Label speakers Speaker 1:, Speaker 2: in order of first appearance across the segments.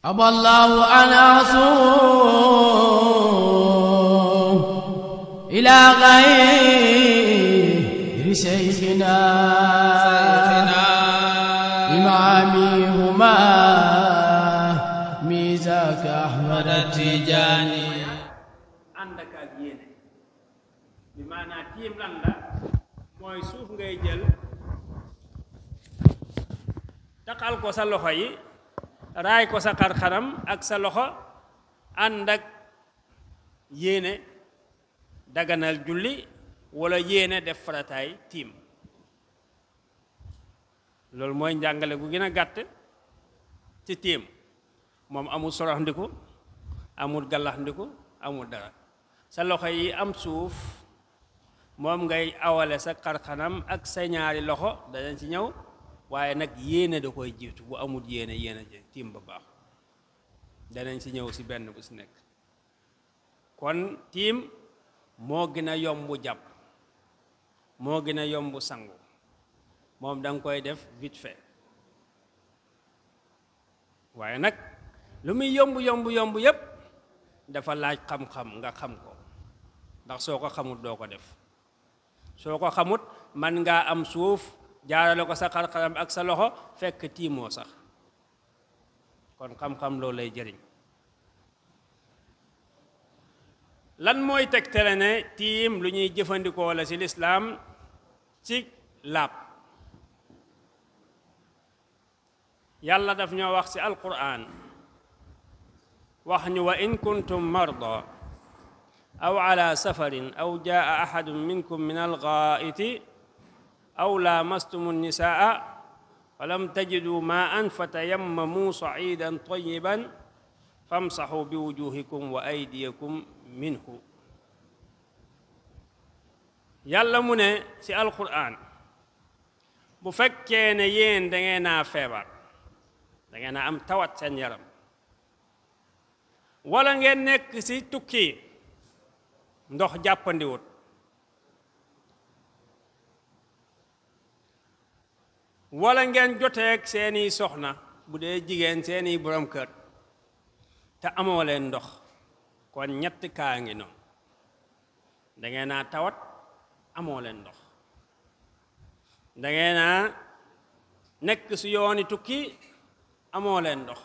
Speaker 1: أبى الله أن أصوم إلى غير شيخنا إمامي هما ميزاك أحمد التجاني
Speaker 2: ànd ak yéene bi maanaam tiim lan la mooy suuf ngay jël taqal ko sa loxo yi raay ko sa xar-xaram ak sa loxo ànd ak yéene daganal julli wala yéene def farataay tiim loolu mooy njàngale gu gën a gàtt ci tiim moom amul sorox ndiku amul gallax ndiku amul dara sa loxo yi am suuf moom ngay awale sa xar-xaram ak sa ñaari loxo danañ ci ñëw waaye nag yéene da koy jiitu bu amul yéene ji tiim ba baax danañ ci ñëw ci benn bu ci nekk kon tiim moo gën a yomb jàpp moo gën a yomb sangu moom da nga koy def vite fait waaye nag lu muy yomb yépp dafa laaj xam-xam nga xam ko ndax soo ko xamut doo ko def soo ko xamut man ngaa am suuf jaarale ko sa xar-xaram ak sa loxo fekk tiimoo sax kon xam-xam loolu lay jëriñ lan mooy tegtale ne tiim lu ñuy jëfandikoo la ci lislaam ci laab yàlla daf ñoo wax ci alquran wax ñu wa in kuntum marda aw ala safarin aw jaa ahadun minkum min alghaa'iti aw laamastumu nnisaa falam tajidu maa'an fatayammamu sa'iidan tayyiban famsahu bi wujuhikum wa aydiyakum minhu yàlla mu ne ci alquran bu fekkee ne yéen da ngeen a feebar da ngeen a am tawat seen yaram wala ngeen nekk ci tukki ndox jàppandiwut wala ngeen joteeg seeni soxna bu dee jigéen seeni borom kër te amoo leen ndox kon ñetti kaa ngi noonu dangeen a tawat amoo leen ndox dangeen a nekk ci yooni tukki amoo leen ndox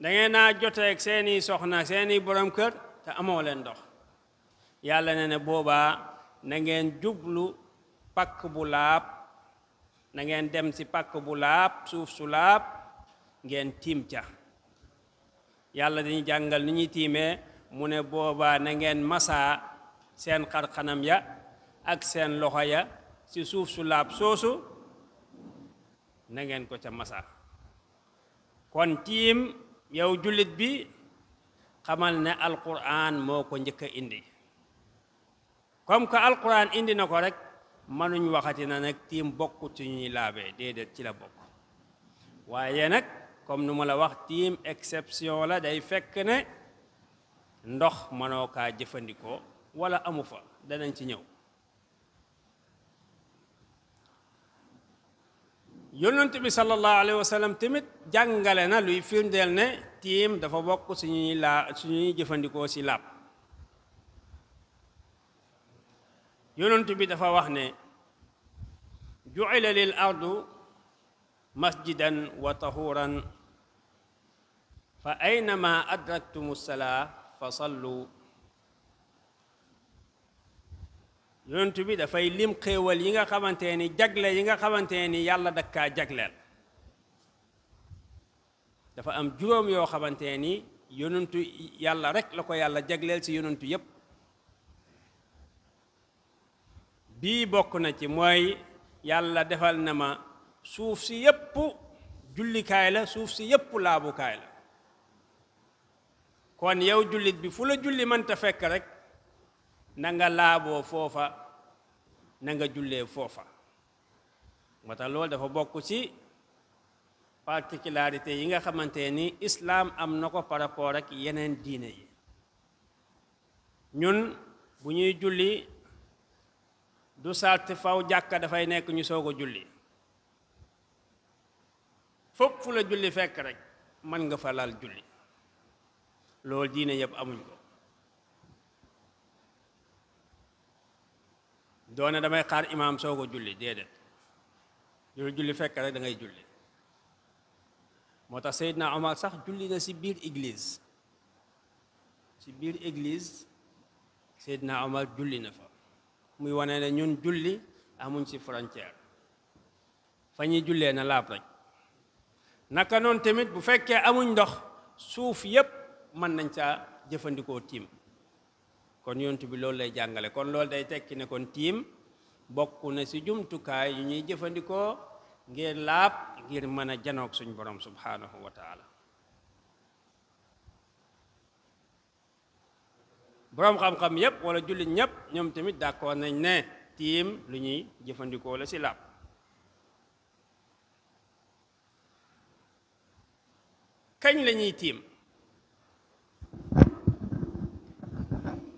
Speaker 2: dangeen a joteeg seeni soxna seeni borom kër te amoo leen ndox yàlla ne boobaa na ngeen jublu pakk bu laab na ngeen dem ci pakk bu laab suuf su laab ngeen tiim ca yàlla dañuy jàngal ni ñuy tiimee mu ne boobaa na ngeen masaa seen xar-xanam ya ak seen loxo ya ci suuf su laab soosu na ngeen ko ca masaa kon tiim yow jullit bi xamal ne alquran moo ko njëkk a indi comme que alquran indi na ko rek mënuñ waxati na nag tiim bokkut ci ñuy laabee déedéet ci la bokk waaye nag comme nu ma la wax tiim exception la day fekk ne ndox mënoo kaa jëfandikoo wala amu fa danañ ci ñëw yonent bi sallallahu alayhi wa sallam tamit jàngale na luy firndeel ne tiim dafa bokk suñuy jëfandikoo ci laab yonent bi dafa wax ne ju'ila lil ardu masjidan wa tahuran fa aynama adraktumu salaa fa sallu yonent bi dafay lim xéewal yi nga xamante ni jagle yi nga xamante ni yàlla dakkaa jagleel dafa am juróom yoo xamante ni yonentu yàlla rek la ko yàlla jagleel ci yonentu yépp bii bokk na ci mooy yàlla defal na ma suuf si yépp jullikaay la suuf si yépp laabukaay la kon yow jullit bi fu la julli mënta fekk rek na nga laaboo foofa na nga jullee foofa moo tax loolu dafa bokk ci particularité yi nga xamante ni islaam am na ko par rapport ak yeneen diine yi ñun bu ñuy julli du sart faw jàkka dafay nekk ñu soog a julli fopp fu la julli fekk rek mën nga fa lal julli loolu diine yëpp amuñ ko doone damay xaar imaam soo ko julli déedéet julli fekk rek da ngay julli moo tax Seydina Omar sax julli na ci biir église Seydina Omar julli na fa muy wane ne ñun julli amuñ ci frontière fa ñuy jullee na laab rek naka noonu tamit bu fekkee amuñ ndox suuf yépp mën nañ caa jëfandikoo tiim kon yonent bi loolu lay jàngale kon loolu day tekki ne kon tiim bokk na ci jumtukaay yu ñuy jëfandikoo ngir laab ngir mën a janoog suñ borom subhanahu wa taala boroom xam-xam yépp wala jullit ñépp ñoom tamit d'accord nañ ne tiim lu ñuy jëfandikoo la ci laab kañ la ñuy tiim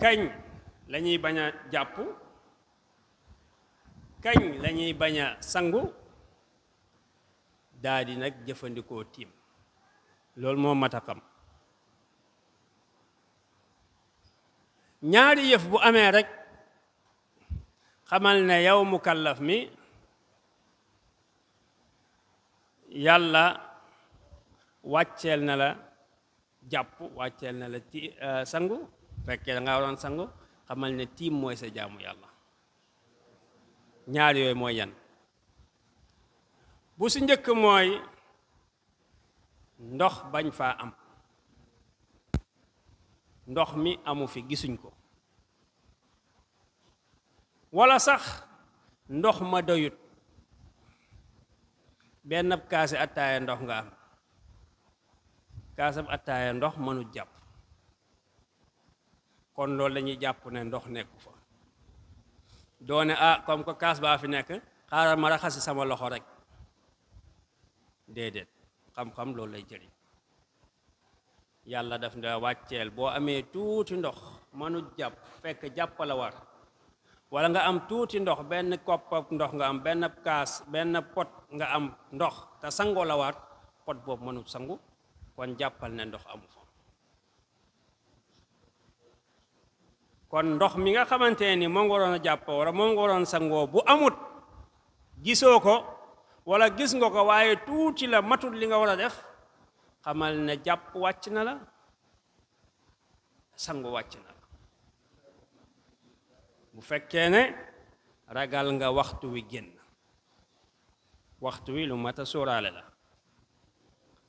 Speaker 2: kañ la ñuy bañ a jàpp kañ la ñuy bañ a sangu daa di nag jëfandikoo tiim loolu moo mat a xam ñaari yëf bu amee rek xamal ne yow mukallaf mi yàlla wàcceel na la jàpp wàcceel na la sangu fekkee da nga waroon sangu xamal ne tiim mooy sa jaamu yàlla ñaar yooyu mooy yan bu si njëkk mooy ndox bañ faa am ndox mi amu fi gisuñ ko wala sax ndox ma doyut benn kaasi attaaya ndox nga am kaasab attaaya ndox mënut jàpp kon loolu dañuy jàpp ne ndox nekku fa doone comme que kaas baa fi nekk xaaral ma raxasi sama loxo rek déedéet xam-xam loolu lay jëriñ yàlla daf nda wàcceel boo amee tuuti ndox mënut jàpp fekk jàpp la war wala nga am tuuti ndox benn kopp ndox nga am benn kaas benn pot nga am ndox te sangoo la war pot boobu mënut sangu kon jàppal ne ndox amu fa kon ndox mi nga xamante ni moo nga waroon a jàpp wala moo nga waroon sangoo bu amut gisoo ko wala gis nga ko waaye tuuti la matut li nga war a def xamal ne jàpp wàcc na la sangu wàcc na la bu fekkee ne ragal nga waxtu wi génn waxtu wi lu mat a sóoraale la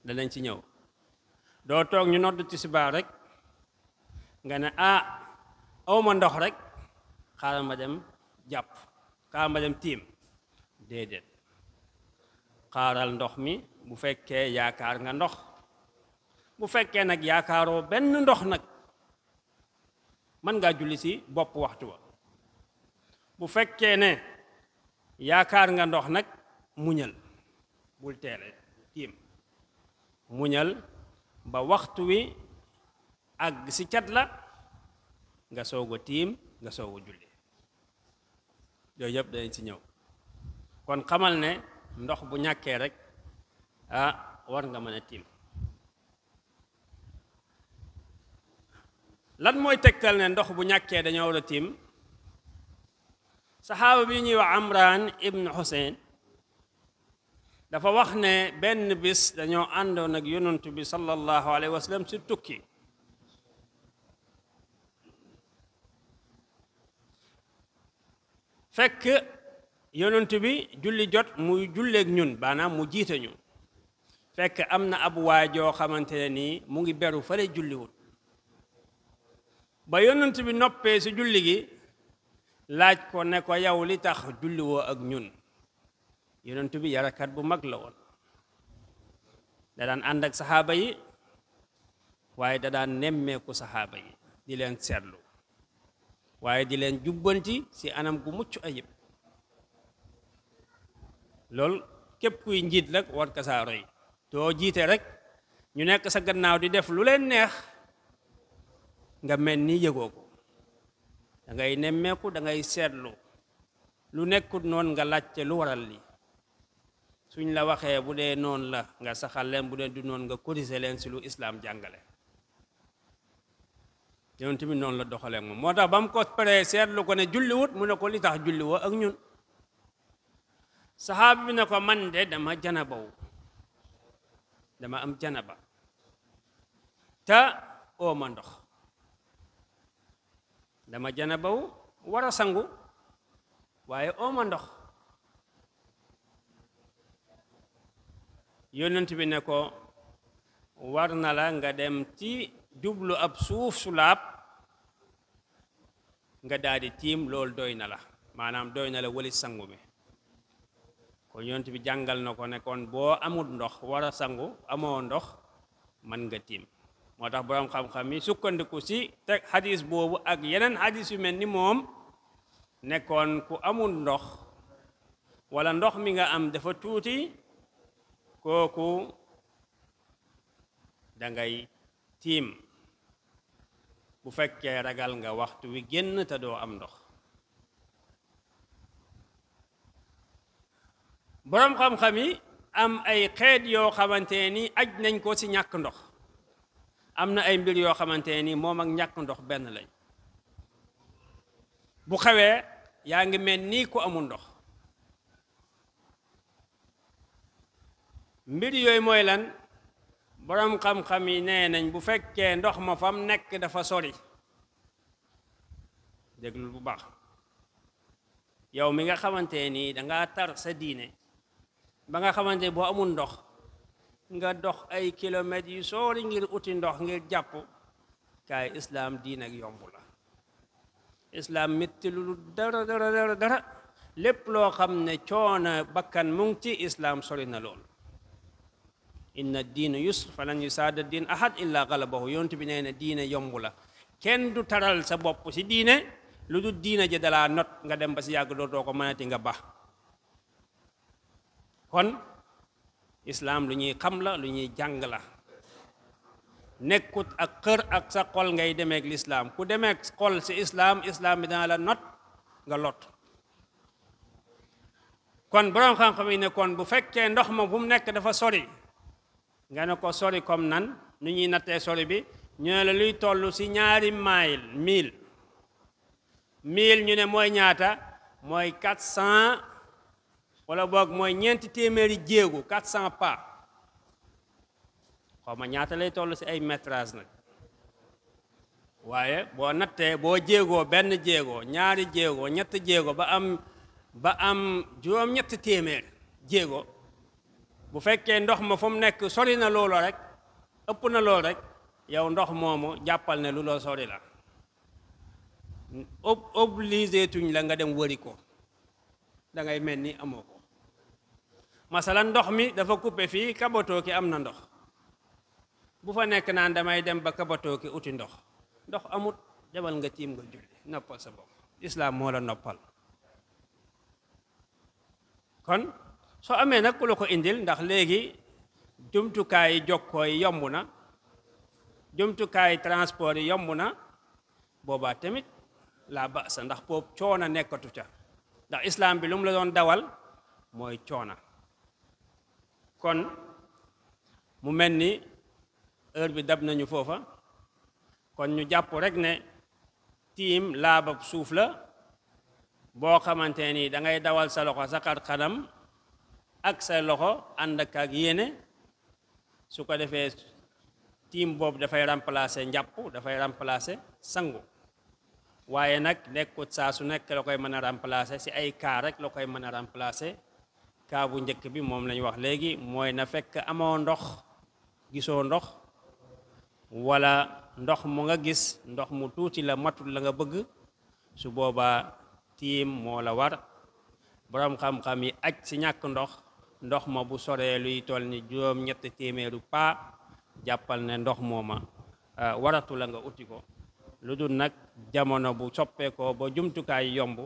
Speaker 2: danañ ci ñëw doo toog ñu nodd tisbaar rek nga ne awma ndox rek xaaral ma dem jàpp xaaral ma dem tiim déedéet xaaral ndox mi bu fekkee yaakaar nga ndox bu fekkee nag yaakaaroo benn ndox nag mën ngaa julli ci bopp waxtu wa bu fekkee ne yaakaar nga ndox nag muñal bul teele tiim muñal ba waxtu wi àgg ci cat la nga soog a tiim nga soog a julli yooyu yëpp danañ ci ñëw kon xamal ne ndox bu ñàkkee rek war nga mën a tiim lan mooy tegtal ne ndox bu ñàkkee dañoo war a tiim saxaaba bi ñuy wax Amran ibn Husayn dafa wax ne benn bis dañoo àndoon ak yonent bi sallallahu alayhi wa sallam ci tukki fekk yonent bi julli jot muy julleek ñun baanaam mu jiite ñu fekk am na ab waajoo xamante ne nii mu ngi beru fare julliwul ba yonent bi noppee ci julli gi laaj ko ne ko yow li tax julliwoo ak ñun yonent bi yarakat bu mag la woon da daan ànd ak saxaaba yi waaye da daan nemmeeku saxaaba yi di leen seetlu waaye di leen jubbanti ci anam gu mucc ayib loolu képp kuy njiit rek war ka saa roy doo jiite rek ñu nekk sa gannaaw di def lu leen neex nga mel ni yëgoo ko da ngay nemmeeku da ngay seetlu lu nekkut noonu nga laajte lu waral li suñ la waxee bu dee noonu la nga saxal leen bu dee du noonu nga corriger leen si lu islaam jàngale yonent bi noonu la doxalee moom moo tax ba mu ko paree seetlu ko ne julliwut mu ne ko li tax julli woo ak ñun saxaaba bi ne ko man de dama janabawu dama am janaba te ooma ndox dama janabawu war a sangu waaye ooma ndox yonent bi ne ko war na la nga dem ci jublu ab suuf su laab nga daal di tiim loolu doy na la maanaam doy na la wali sangu mi kon yonent bi jàngal na ko ne kon boo amul ndox war a sangu amoo ndox man nga tiim moo tax boroom xam-xam yi sukkandiku si teg xadis boobu ak yeneen xadis yu mel ni moom nekkoon ku amul ndox wala ndox mi nga am dafa tuuti kooku dangay tiim bu fekkee ragal nga waxtu wi génn te doo am ndox boroom xam-xam yi am ay xeet yoo xamante ni aj nañ ko ci ñàkk ndox am na ay mbir yoo xamante ni moom ak ñàkk ndox benn lañ bu xewee yaa ngi mel nii ku amul ndox mbir yooyu mooy lan boroom xam-xam yi nee nañ bu fekkee ndox ma fam nekk dafa sori déglul bu baax yow mi nga xamante ni dangaa tar sa diine ba nga xamante boo amul ndox nga dox ay kilomètres yu sori ngir uti ndox ngir jàpp kaay islaam diine ak yomb la islaam métti lu dara dara dara dara lépp loo xam ne coono bakkan mu ngi ci islaam sori na lool inna diina yusr falan yusaada diin ahad illa galabahu yonent bi nee na diine yomb la kenn du taral sa bopp si diine lu du diine ji dalaa not nga dem ba si yàgg doo ko mënati nga ba kon islaam lu ñuy xam la lu ñuy jàng la nekkut ak xër ak sa xol ngay demeek lislaam ku demeek xol si islaam islaam bi dana la not nga lot kon boroom xam-xam yi ne kon bu fekkee ndox ma bu mu nekk dafa sori nga ne ko sori comme nan nu ñuy nattee sori bi ñu ne la luy toll si ñaari mille ñu ne mooy ñaata mooy 400 wala boog mooy ñeenti téeméeri jéego 400 pas xaw ma ñaata lay toll si ay métrage nag waaye boo nattee boo jéegoo benn jéego ñaari jéego ñetti jéego ba am juróom-ñetti téeméer jéego bu fekkee ndox ma fu mu nekk sori na loolu rek ëpp na loolu rek yow ndox moomu jàppal ne lu loo sori la obligé tuñ la nga dem wëri ko da ngay mel ni amoo ko masalan ndox mi dafa coupé fii kabatoo ki am na ndox bu fa nekk naan damay dem ba kabatoo ki uti ndox amut demal nga tiim nga julli noppal sa bopp islaam moo la noppal kon soo amee nag ku la ko indil ndax léegi jumtukaay jokkoo yi yomb na jumtukaay transport yi yomb na boobaa tamit laa ba sa ndax boobu coona nekkatu ca ndax islaam bi lu mu la doon dawal mooy coona kon mu mel ni heure bi dab nañu foofa kon ñu jàpp rek ne tiim laabab suuf la boo xamante ni da ngay dawal sa loxo sa xar kanam ak sa loxo ànd ak yéene su ko defee tiim boobu dafay remplacer njàpp dafay remplacer sangu waaye nag nekkut saa su nekk la koy mën a remplacer si ay cas rek la koy mën a remplacer cas bu njëkk bi moom lañu wax léegi mooy na fekk amoo ndox gisoo ndox wala ndox mu nga gis ndox mu tuuti la matul la nga bëgg su boobaa tiim moo la war boroom xam-xam yi aj si ñàkk ndox ma bu soree luy toll ni juróom-ñetti téeméeru paa jàppal ne ndox mooma waratu la nga uti ko lu dul nag jamono bu soppeekoo ba jumtukaay yomb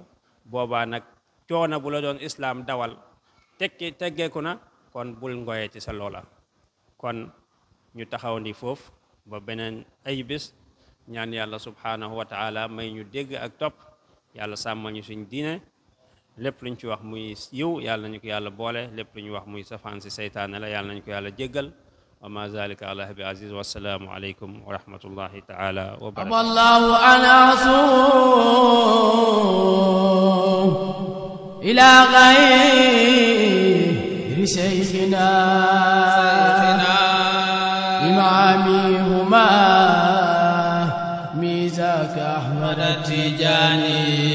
Speaker 2: boobaa nag coono bu la doon islaam dawal teggeeku na kon bul ngoyee ci sa loola kon ñu taxaw ndi foofu ba beneen ay bés ñaan yàlla subhanahu wa taala may ñu dégg ak topp yàlla sàmmal ñu suñ diine lépp luñ ci wax muy yiw yàlla nañu ko yàlla boole lépp lu ñu wax muy safaan si seytaane la yàlla nañu ko yàlla jéggal wa ma zalika ala bi aziz wassalaamu aleykum wa rahmatullahi taala wa barakatuh
Speaker 1: wallahu anasu ila ghayri shaykhina imamihuma mizaka ahmad tijani